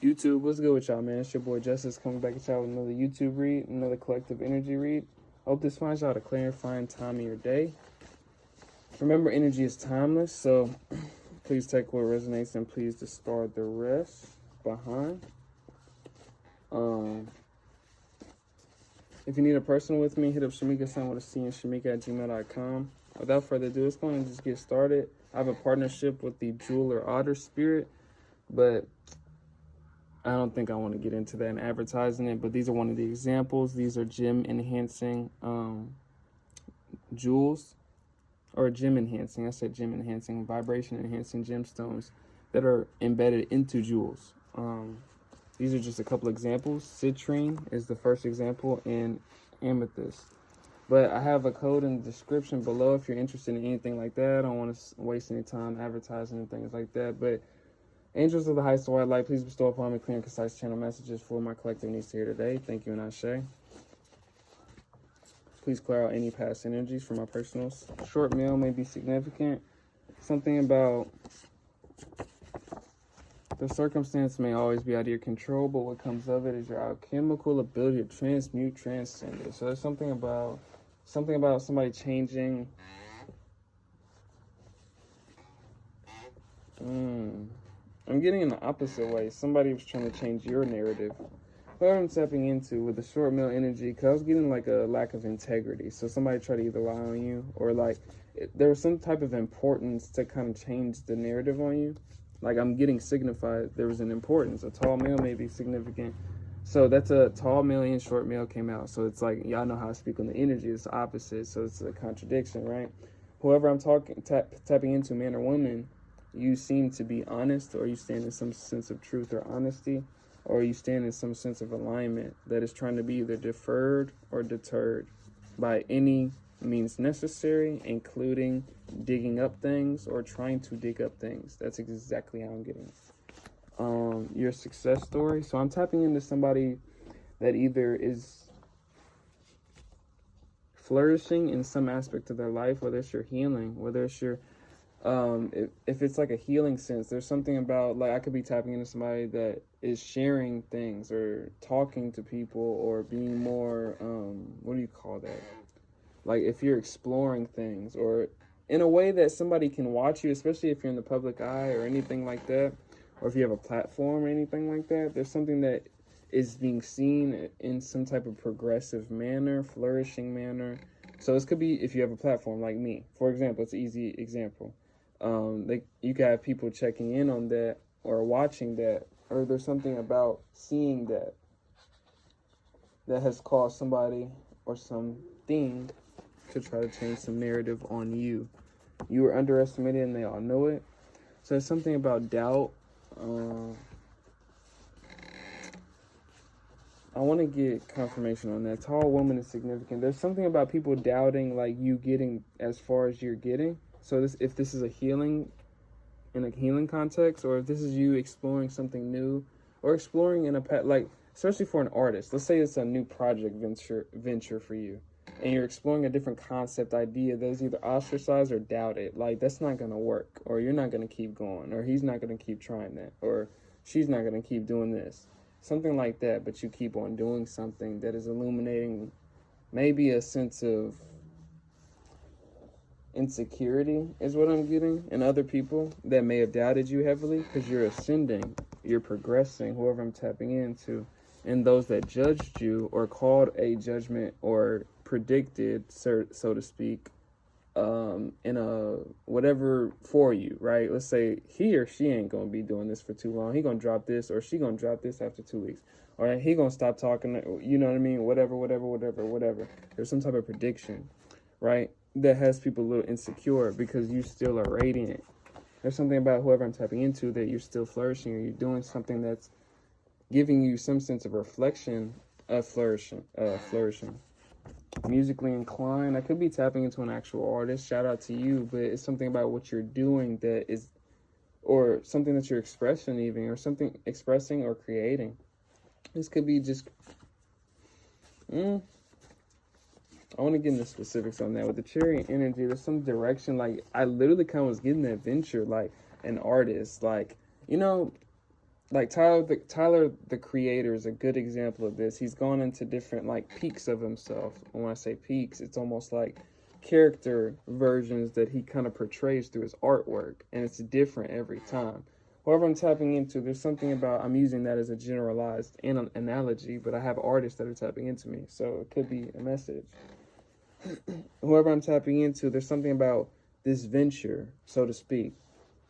YouTube, what's good with y'all, man? It's your boy Justice coming back at y'all with another YouTube read, another collective energy read. Hope this finds y'all at a clarifying time of your day. Remember, energy is timeless, so please take what resonates and please discard the rest behind. If you need a personal with me, hit up Shamika-san with a C and Shamika@gmail.com. Without further ado, let's go and just get started. I have a partnership with the Jeweler Otter Spirit, but I don't think I want to get into that and advertising it, but these are one of the examples. These are gem enhancing jewels, or gem enhancing, I said gem enhancing, vibration enhancing gemstones that are embedded into jewels. These are just a couple examples. Citrine is the first example, and amethyst. But I have a code in the description below if you're interested in anything like that. I don't want to waste any time advertising and things like that. But angels of the highest white light, please bestow upon me clear and concise channel messages for my collective needs here today. Thank you, and Ashe. Please clear out any past energies for my personals. Short mail may be significant. Something about the circumstance may always be out of your control, but what comes of it is your alchemical ability to transmute, transcend it. So there's something about somebody changing. I'm getting in the opposite way. Somebody was trying to change your narrative. What I'm tapping into with the short mail energy, because I was getting like a lack of integrity. So somebody tried to either lie on you or like there was some type of importance to kind of change the narrative on you. Like I'm getting signified there was an importance. A tall male may be significant. So that's a tall male and short male came out. So it's like, y'all know how I speak on the energy. It's the opposite. So it's a contradiction, right? Whoever I'm tapping into, man or woman, you seem to be honest, or you stand in some sense of truth or honesty, or you stand in some sense of alignment that is trying to be either deferred or deterred by any means necessary, including digging up things or trying to dig up things. That's exactly how I'm getting your success story. So I'm tapping into somebody that either is flourishing in some aspect of their life, whether it's your healing, whether it's your if it's like a healing sense, there's something about, like, I could be tapping into somebody that is sharing things or talking to people or being more, what do you call that? Like if you're exploring things or in a way that somebody can watch you, especially if you're in the public eye or anything like that, or if you have a platform or anything like that, there's something that is being seen in some type of progressive manner, flourishing manner. So this could be if you have a platform like me, for example. It's an easy example. You can have people checking in on that or watching that, or there's something about seeing that has caused somebody or something to try to change some narrative on you. You were underestimated and they all know it. So there's something about doubt. I want to get confirmation on that. Tall woman is significant. There's something about people doubting, like, you getting as far as you're getting. So if this is a healing, in a healing context, or if this is you exploring something new, or exploring in a, like, especially for an artist. Let's say it's a new project venture for you, and you're exploring a different concept idea that's either ostracized or doubted. Like, that's not going to work, or you're not going to keep going, or he's not going to keep trying that, or she's not going to keep doing this. Something like that, but you keep on doing something that is illuminating maybe a sense of insecurity is what I'm getting in other people that may have doubted you heavily, because you're ascending, you're progressing, whoever I'm tapping into. And those that judged you or called a judgment or predicted, so to speak, in a whatever for you, right? Let's say he or she ain't gonna be doing this for too long. He gonna drop this, or she gonna drop this after 2 weeks, or he gonna stop talking. You know what I mean? Whatever. There's some type of prediction, right? That has people a little insecure because you still are radiant. There's something about whoever I'm tapping into that you're still flourishing, or you're doing something that's giving you some sense of reflection of flourishing. Musically inclined, I could be tapping into an actual artist. Shout out to you, but it's something about what you're doing that is, or something that you're expressing even, or something expressing or creating. This could be just, I want to get into specifics on that. With the chariot energy, there's some direction, like, I literally kind of was getting that venture, like, an artist, like, you know, like Tyler the creator is a good example of this. He's gone into different like peaks of himself. And when I say peaks, it's almost like character versions that he kind of portrays through his artwork, and it's different every time. Whoever I'm tapping into, there's something about, I'm using that as a generalized analogy, but I have artists that are tapping into me, so it could be a message. Whoever I'm tapping into, there's something about this venture, so to speak,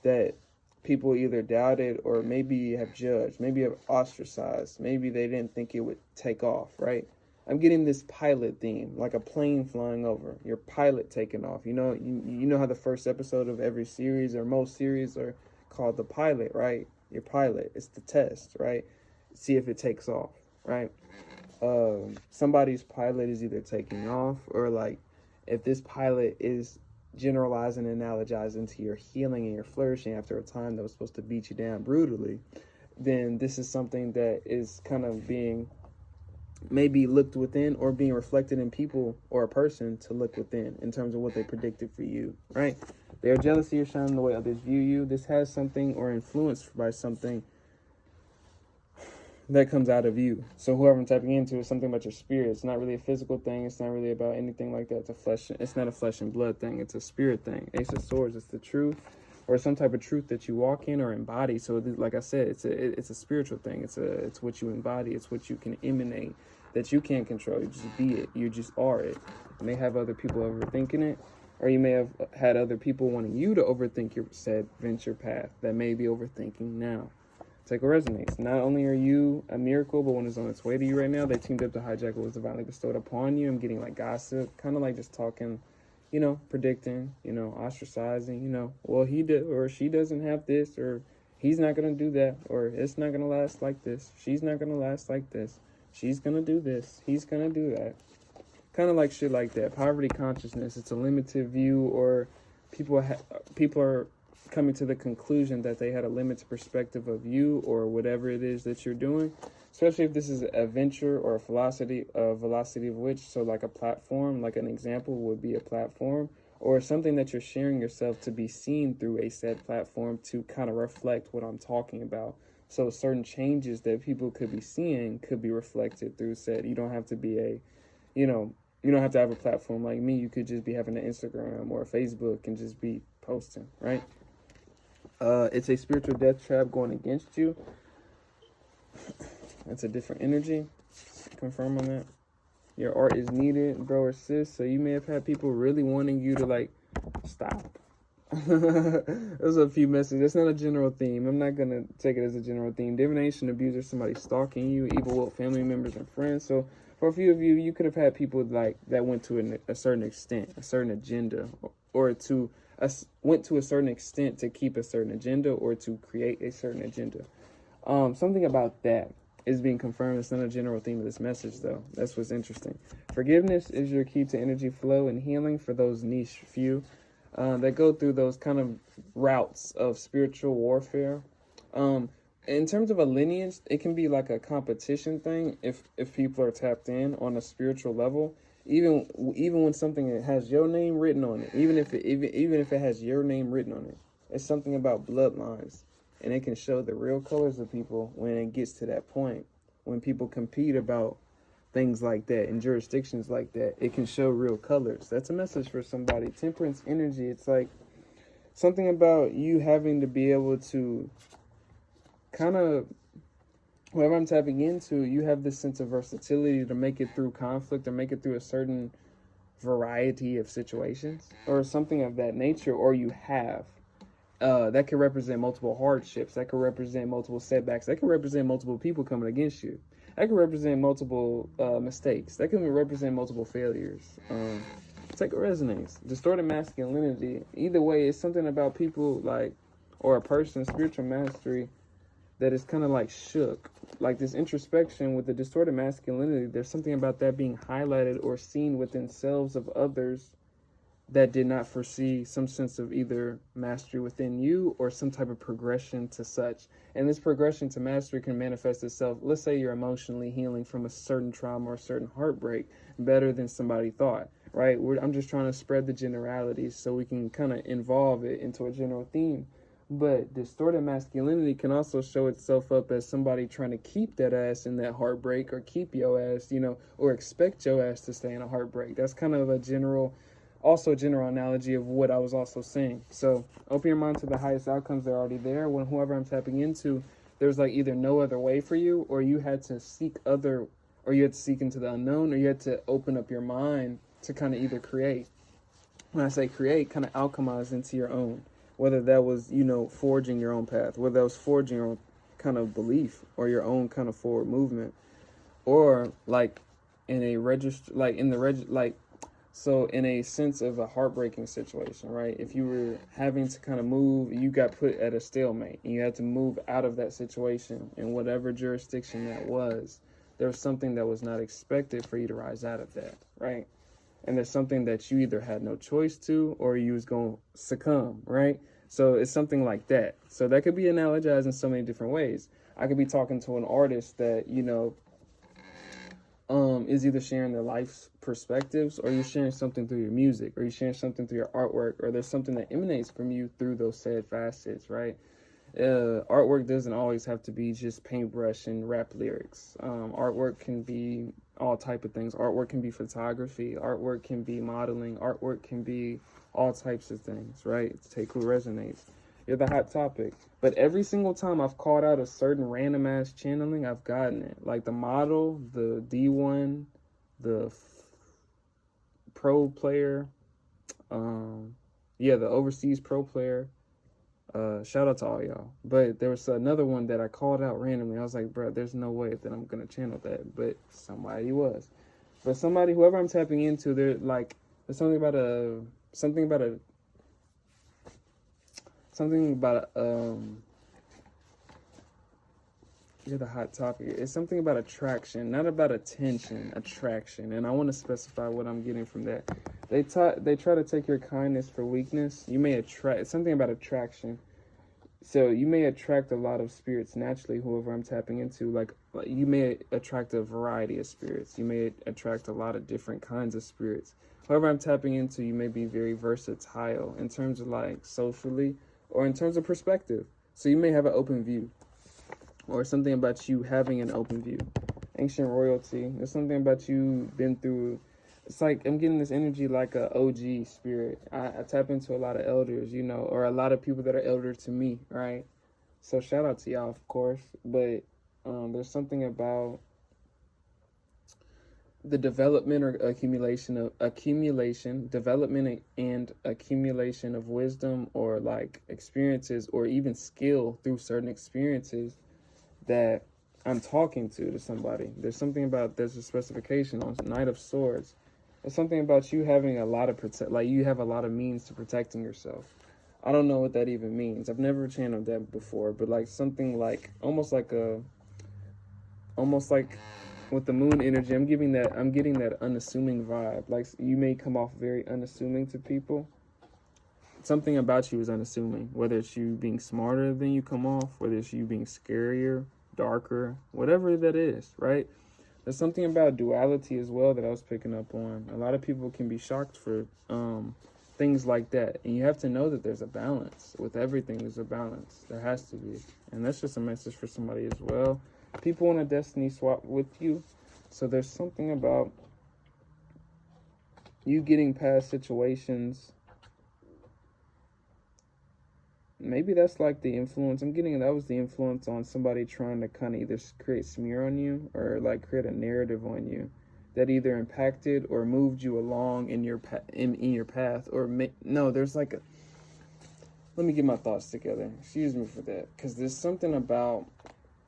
that people either doubted or maybe have judged, maybe have ostracized, maybe they didn't think it would take off, right? I'm getting this pilot theme, like a plane flying over, your pilot taking off. You know how the first episode of every series or most series are called the pilot, right? Your pilot, it's the test, right? See if it takes off, right? Somebody's pilot is either taking off, or like if this pilot is generalizing and analogizing to your healing and your flourishing after a time that was supposed to beat you down brutally, then this is something that is kind of being maybe looked within or being reflected in people or a person to look within in terms of what they predicted for you, right? They are jealous of your shine the way others view you. This has something or influenced by something that comes out of you. So whoever I'm tapping into is something about your spirit. It's not really a physical thing. It's not really about anything like that. It's not a flesh and blood thing. It's a spirit thing. Ace of Swords, it's the truth or some type of truth that you walk in or embody. So like I said, it's a spiritual thing. It's what you embody. It's what you can emanate that you can't control. You just be it. You just are it. You may have other people overthinking it, or you may have had other people wanting you to overthink your said venture path that may be overthinking now. Take what resonates. Not only are you a miracle, but when it's on its way to you right now, they teamed up to hijack what was divinely bestowed upon you. I'm getting like gossip, kind of like just talking, predicting, ostracizing, well, he did or she doesn't have this, or he's not going to do that, or it's not going to last like this. She's not going to last like this. She's going to do this. He's going to do that. Kind of like shit like that. Poverty consciousness. It's a limited view, or people are coming to the conclusion that they had a limited perspective of you or whatever it is that you're doing, especially if this is a venture or a velocity of which, so like a platform, like an example would be a platform, or something that you're sharing yourself to be seen through a said platform to kind of reflect what I'm talking about. So certain changes that people could be seeing could be reflected through said. You don't have to be you don't have to have a platform like me. You could just be having an Instagram or a Facebook and just be posting, right? It's a spiritual death trap going against you. It's a different energy. Confirm on that. Your art is needed, bro or sis. So you may have had people really wanting you to like stop. There's a few messages. It's not a general theme. I'm not gonna take it as a general theme. Divination, abuser, somebody stalking you, evil will, family members and friends. So for a few of you, you could have had people like that went to a certain extent, a certain agenda, or went to a certain extent to keep a certain agenda or to create a certain agenda. Something about that is being confirmed. It's not a general theme of this message, though. That's what's interesting. Forgiveness is your key to energy flow and healing for those niche few that go through those kind of routes of spiritual warfare. In terms of a lineage, it can be like a competition thing if people are tapped in on a spiritual level. Even when something has your name written on it, even if it has your name written on it, it's something about bloodlines, and it can show the real colors of people when it gets to that point. When people compete about things like that in jurisdictions like that, it can show real colors. That's a message for somebody. Temperance energy. It's like something about you having to be able to kind of, whoever I'm tapping into, you have this sense of versatility to make it through conflict or make it through a certain variety of situations or something of that nature, or you have. That could represent multiple hardships. That could represent multiple setbacks. That could represent multiple people coming against you. That could represent multiple mistakes. That could represent multiple failures. Take what resonates. Distorted masculinity. Either way, it's something about people like, or a person's spiritual mastery that is kind of like shook. Like this introspection with the distorted masculinity, there's something about that being highlighted or seen within selves of others that did not foresee some sense of either mastery within you or some type of progression to such. And this progression to mastery can manifest itself. Let's say you're emotionally healing from a certain trauma or a certain heartbreak better than somebody thought, right? I'm just trying to spread the generalities so we can kind of involve it into a general theme. But distorted masculinity can also show itself up as somebody trying to keep that ass in that heartbreak, or keep your ass, or expect your ass to stay in a heartbreak. That's kind of a general analogy of what I was also saying. So open your mind to the highest outcomes that are already there. When whoever I'm tapping into, there's like either no other way for you, or you had to seek into the unknown, or you had to open up your mind to kind of either create. When I say create, kind of alchemize into your own. Whether that was, forging your own path, whether that was forging your own kind of belief or your own kind of forward movement, or like in a register, like in the so in a sense of a heartbreaking situation, right? If you were having to kind of move, you got put at a stalemate and you had to move out of that situation in whatever jurisdiction that was, there was something that was not expected for you to rise out of that, right? And there's something that you either had no choice to, or you was going to succumb, right? So it's something like that. So that could be analogized in so many different ways. I could be talking to an artist that, is either sharing their life's perspectives, or you're sharing something through your music, or you're sharing something through your artwork, or there's something that emanates from you through those said facets, right? Artwork doesn't always have to be just paintbrush and rap lyrics. Artwork can be all type of things. Artwork can be photography. Artwork can be modeling. Artwork can be all types of things, right? Take who resonates. You're the hot topic. But every single time I've called out a certain random ass channeling, I've gotten it. Like the model, the D1, the pro player, the overseas pro player. Shout out to all y'all. But there was another one that I called out randomly. I was like, bro, there's no way that I'm gonna channel that. But somebody was. But somebody, whoever I'm tapping into, there's something about you're the hot topic. It's something about attraction, not about attention, attraction. And I want to specify what I'm getting from that. They try to take your kindness for weakness. You may attract, it's something about attraction. So you may attract a lot of spirits naturally, whoever I'm tapping into. Like you may attract a variety of spirits. You may attract a lot of different kinds of spirits. Whoever I'm tapping into, you may be very versatile in terms of like socially, or in terms of perspective. So you may have an open view, or something about you having an open view. Ancient royalty. There's something about you been through. It's like I'm getting this energy like a OG spirit. I tap into a lot of elders, or a lot of people that are elder to me, right? So shout out to y'all, of course. But there's something about the development or development and accumulation of wisdom, or like experiences, or even skill through certain experiences that I'm talking to somebody. There's a specification on Knight of Swords. There's something about you having a lot of you have a lot of means to protecting yourself. I don't know what that even means. I've never channeled that before, but like something like almost like with the moon energy, I'm getting that unassuming vibe. Like you may come off very unassuming to people. Something about you is unassuming, whether it's you being smarter than you come off, whether it's you being scarier, darker, whatever that is, right? There's something about duality as well that I was picking up on. A lot of people can be shocked for things like that. And you have to know that there's a balance. With everything, there's a balance. There has to be. And that's just a message for somebody as well. People want a destiny swap with you. So there's something about you getting past situations. Maybe that's like the influence. That was the influence on somebody trying to kind of either create smear on you, or like create a narrative on you that either impacted or moved you along in your path. There's like let me get my thoughts together. Excuse me for that. Because there's something about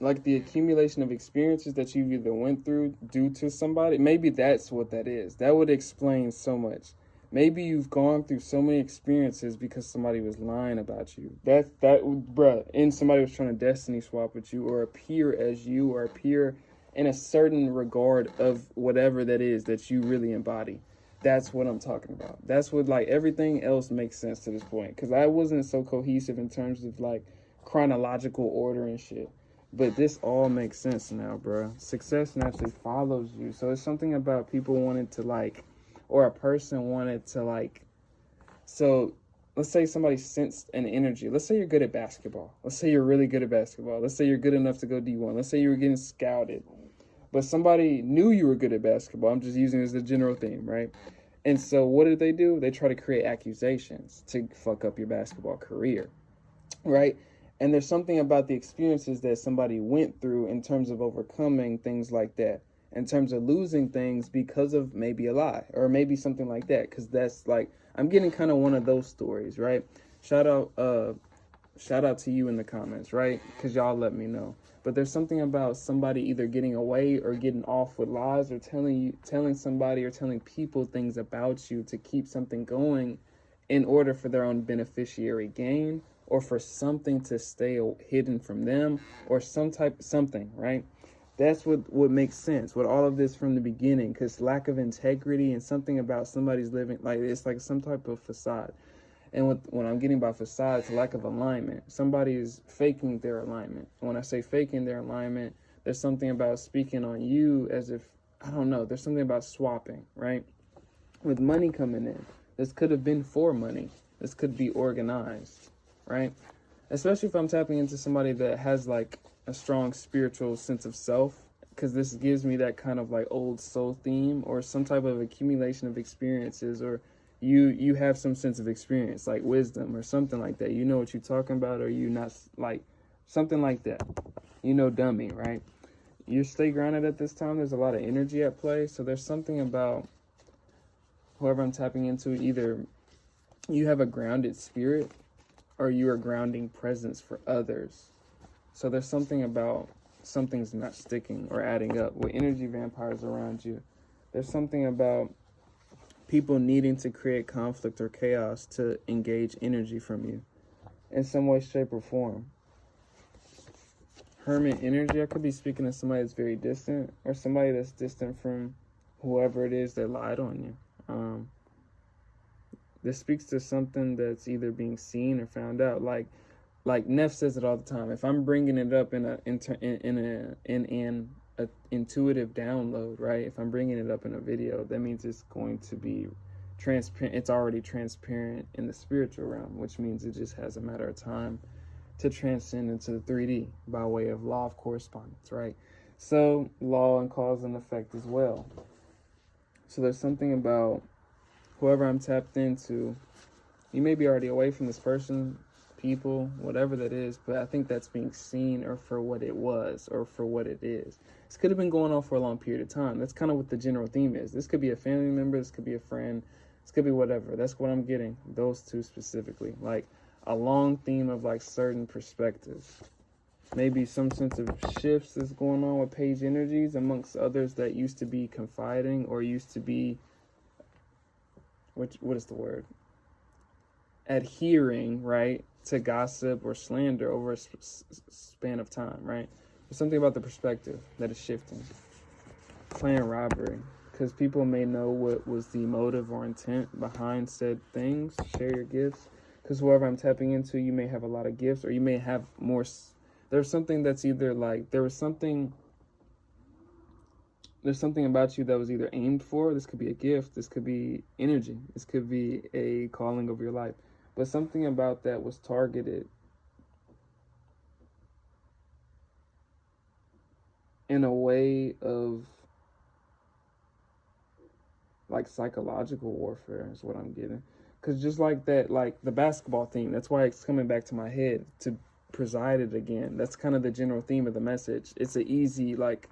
like the accumulation of experiences that you've either went through due to somebody. Maybe that's what that is. That would explain so much. Maybe you've gone through so many experiences because somebody was lying about you. And somebody was trying to destiny swap with you, or appear as you, or appear in a certain regard of whatever that is that you really embody. That's what I'm talking about. That's what, like, everything else makes sense to this point. Because I wasn't so cohesive in terms of, like, chronological order and shit. But this all makes sense now, bro. Success naturally follows you. So it's something about people wanting to, like, or a person wanted to, like, so let's say somebody sensed an energy. Let's say you're good at basketball. Let's say you're really good at basketball. Let's say you're good enough to go D1. Let's say you were getting scouted. But somebody knew you were good at basketball. I'm just using it as a general theme, right? And so what did they do? They try to create accusations to fuck up your basketball career, right? And there's something about the experiences that somebody went through in terms of overcoming things like that, in terms of losing things because of maybe a lie or maybe something like that. Because that's like, I'm getting kind of one of those stories, right? Shout out to you in the comments, right? Because y'all let me know. But there's something about somebody either getting away or getting off with lies, or telling somebody or telling people things about you to keep something going in order for their own beneficiary gain, or for something to stay hidden from them, or something, right? That's what makes sense with all of this from the beginning, because lack of integrity and something about somebody's living, like it's like some type of facade. And what I'm getting by facade is lack of alignment. Somebody is faking their alignment. And when I say faking their alignment, there's something about speaking on you as if, I don't know, there's something about swapping, right? With money coming in, this could have been for money. This could be organized, right? Especially if I'm tapping into somebody that has like a strong spiritual sense of self, because this gives me that kind of like old soul theme, or some type of accumulation of experiences, or you have some sense of experience, like wisdom or something like that. You know what you're talking about, or you not, like something like that. You know, dummy, right? You stay grounded at this time. There's a lot of energy at play. So there's something about whoever I'm tapping into, either you have a grounded spirit or you are grounding presence for others. So there's something about something's not sticking or adding up with energy vampires around you. There's something about people needing to create conflict or chaos to engage energy from you in some way, shape, or form. Hermit energy, I could be speaking to somebody that's very distant, or somebody that's distant from whoever it is that lied on you. This speaks to something that's either being seen or found out. Like Neff says it all the time. If I'm bringing it up in an intuitive download, right? If I'm bringing it up in a video, that means it's going to be transparent. It's already transparent in the spiritual realm, which means it just has a matter of time to transcend into the 3D by way of law of correspondence, right? So law and cause and effect as well. So there's something about whoever I'm tapped into. You may be already away from this person, people, whatever that is, but I think that's being seen, or for what it was, or for what it is. This could have been going on for a long period of time. That's kind of what the general theme is. This could be a family member, this could be a friend, this could be whatever. That's what I'm getting, those two specifically. Like a long theme of like certain perspectives. Maybe some sense of shifts that's going on with page energies amongst others that used to be confiding, or used to be, what is the word? Adhering, right, to gossip or slander over a span of time, right? There's something about the perspective that is shifting. Plan robbery, because people may know what was the motive or intent behind said things. Share your gifts, because whoever I'm tapping into, you may have a lot of gifts, or you may have more. There's something that's either like, there's something about you that was either aimed for. This could be a gift, this could be energy, this could be a calling of your life. But something about that was targeted in a way of like psychological warfare is what I'm getting. Because just like that, like the basketball theme, that's why it's coming back to my head to preside it again. That's kind of the general theme of the message. It's an easy like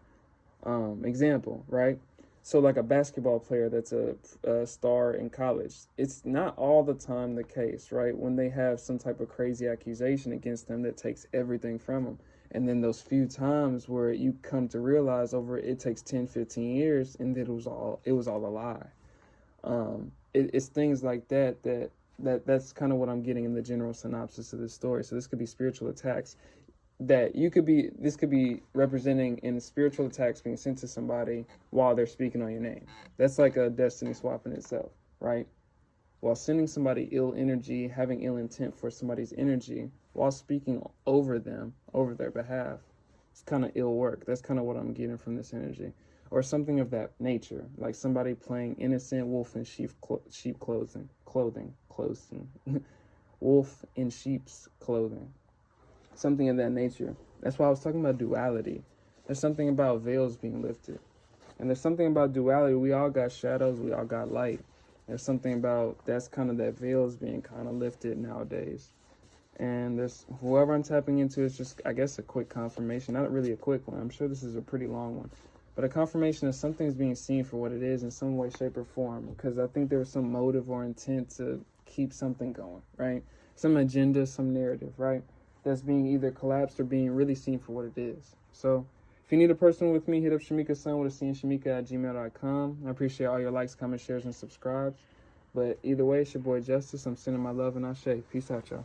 example, right? So like a basketball player that's a star in college, it's not all the time the case, right? When they have some type of crazy accusation against them that takes everything from them. And then those few times where you come to realize over it takes 10, 15 years, and that it was all a lie. It's things like that's kind of what I'm getting in the general synopsis of this story. So this could be spiritual attacks that this could be representing in spiritual attacks being sent to somebody while they're speaking on your name. That's like a destiny swap in itself, right? While sending somebody ill energy, having ill intent for somebody's energy, while speaking over them, over their behalf, it's kind of ill work. That's kind of what I'm getting from this energy. Or something of that nature, like somebody playing innocent wolf in sheep clothing. wolf in sheep's clothing, something of that nature. That's why I was talking about duality. There's something about veils being lifted. And there's something about duality. We all got shadows, we all got light. There's something about that's kind of that veils being kind of lifted nowadays. And there's whoever I'm tapping into is just, I guess, a quick confirmation. Not really a quick one. I'm sure this is a pretty long one. But a confirmation that something's being seen for what it is in some way, shape, or form. Because I think there's some motive or intent to keep something going, right? Some agenda, some narrative, right? That's being either collapsed or being really seen for what it is. So if you need a personal with me, hit up Shamika Sun with a C and Shamika@gmail.com. I appreciate all your likes, comments, shares, and subscribes. But either way, it's your boy Justice. I'm sending my love and Ashe. Peace out, y'all.